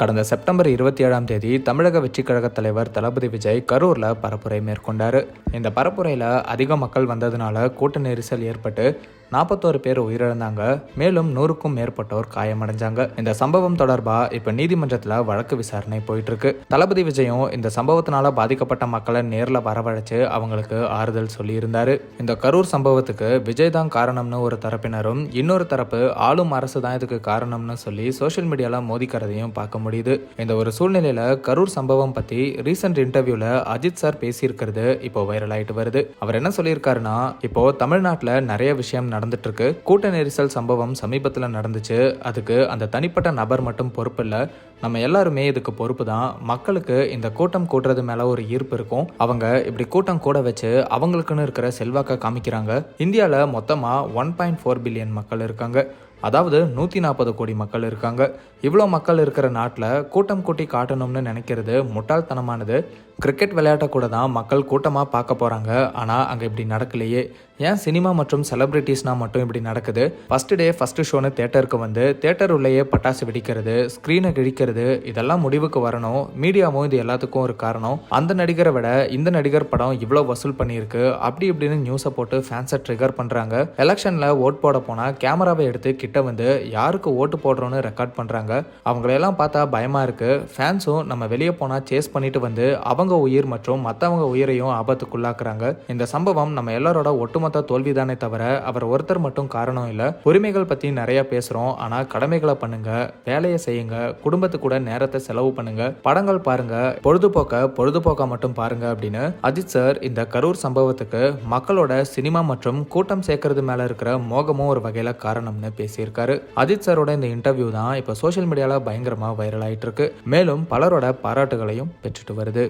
கடந்த செப்டம்பர் 27ஆம் தேதி தமிழக வெற்றிக் கழக தலைவர் தளபதி விஜய் கரூர்ல பரப்புரை மேற்கொண்டாரு. இந்த பரப்புரையில அதிக மக்கள் வந்ததுனால கூட்ட நெரிசல் ஏற்பட்டு 41 பேர் உயிரிழந்தாங்க. மேலும் 100க்கும் மேற்பட்டோர் காயமடைஞ்சாங்க. இந்த சம்பவம் தொடர்பா இப்ப நீதிமன்றத்துல வழக்கு விசாரணை போயிட்டு இருக்கு. தளபதி விஜயும் இந்த சம்பவத்தினால பாதிக்கப்பட்ட மக்களை நேர்ல வரவழைச்சு அவங்களுக்கு ஆறுதல் சொல்லி இருந்தாரு. இந்த கரூர் சம்பவத்துக்கு விஜய் தான் காரணம்னு ஒரு தரப்பினரும், இன்னொரு தரப்பு ஆளும் அரசு தான் இதுக்கு காரணம்னு சொல்லி சோசியல் மீடியால மோதிக்கிறதையும் பார்க்க முடியுது. இந்த ஒரு சூழ்நிலையில கரூர் சம்பவம் பத்தி ரீசெண்ட் இன்டர்வியூல அஜித் சார் பேசியிருக்கிறது இப்போ வைரல் ஆயிட்டு வருது. அவர் என்ன சொல்லியிருக்காருன்னா, இப்போ தமிழ்நாட்டுல நிறைய விஷயம் நடந்துட்டு இருக்கு. கூட்ட நெரிசல் சம்பவம் சமீபத்தில் நடந்துச்சு. அதுக்கு அந்த தனிப்பட்ட நபர் மட்டும் பொறுப்பு இல்ல, நம்ம எல்லாருமே இதுக்கு பொறுப்பு தான். மக்களுக்கு இந்த கூட்டம் கூட்டுறது மேல ஒரு ஈர்ப்பு இருக்கும். அவங்க இப்படி கூட்டம் கூட வச்சு அவங்களுக்குன்னு இருக்கிற செல்வாக்க காமிக்கிறாங்க. இந்தியால மொத்தமா 1.4 பில்லியன் மக்கள் இருக்காங்க. அதாவது 140 கோடி மக்கள் இருக்காங்க. இவ்வளோ மக்கள் இருக்கிற நாட்டில் கூட்டம் கூட்டி காட்டணும்னு நினைக்கிறது முட்டாள்தனமானது. கிரிக்கெட் விளையாட்டை கூட தான் மக்கள் கூட்டமாக பார்க்க போகிறாங்க. ஆனால் அங்கே இப்படி நடக்கலையே. ஏன் சினிமா மற்றும் செலிபிரிட்டிஸ்னால் மட்டும் இப்படி நடக்குது? ஃபர்ஸ்ட் டே ஃபர்ஸ்ட் ஷோன்னு தேட்டருக்கு வந்து தேட்டர் உள்ளேயே பட்டாசு வெடிக்கிறது, ஸ்க்ரீனை கிழிக்கிறது, இதெல்லாம் முடிவுக்கு வரணும். மீடியாவும் இது எல்லாத்துக்கும் ஒரு காரணம். அந்த நடிகரை விட இந்த நடிகர் படம் இவ்வளோ வசூல் பண்ணியிருக்கு அப்படி இப்படின்னு நியூஸை போட்டு ஃபேன்ஸை ட்ரிகர் பண்ணுறாங்க. எலெக்ஷனில் ஓட் போட போனால் கேமராவை எடுத்து கிட்ட வந்து யாருக்கு ஓட்டு போடுறோன்னு ரெக்கார்ட் பண்ணுறாங்க. அவங்களையெல்லாம் பார்த்தா பயமாக இருக்குது. ஃபேன்ஸும் நம்ம வெளியே போனால் சேஸ் பண்ணிட்டு வந்து அவங்க உயிர் மற்றும் மற்றவங்க உயிரையும் ஆபத்துக்குள்ளாக்குறாங்க. இந்த சம்பவம் நம்ம எல்லாரோட ஒட்டுமொத்த தோல்விதானே தவிர அவர் ஒருத்தர் மட்டும் காரணம் இல்லை. உரிமைகள் பற்றி நிறைய பேசுகிறோம், ஆனால் கடமைகளை பண்ணுங்க, வேலையை செய்யுங்க, குடும்பத்து கூட நேரத்தை செலவு பண்ணுங்க, படங்கள் பாருங்க, பொழுதுபோக்கா மட்டும் பாருங்க அப்படின்னு அஜித் சார் இந்த கரூர் சம்பவத்துக்கு மக்களோட சினிமா மற்றும் கூட்டம் சேர்க்கறது மேல இருக்கிற மோகமும் ஒரு வகையில காரணம்னு பேசியிருக்காரு. அஜித் சாரோட இந்த இன்டர்வியூ தான் இப்போ சோஷியல் மீடியால பயங்கரமா வைரல் ஆயிட்டு இருக்கு. மேலும் பலரோட பாராட்டுகளையும் பெற்றுட்டு வருது.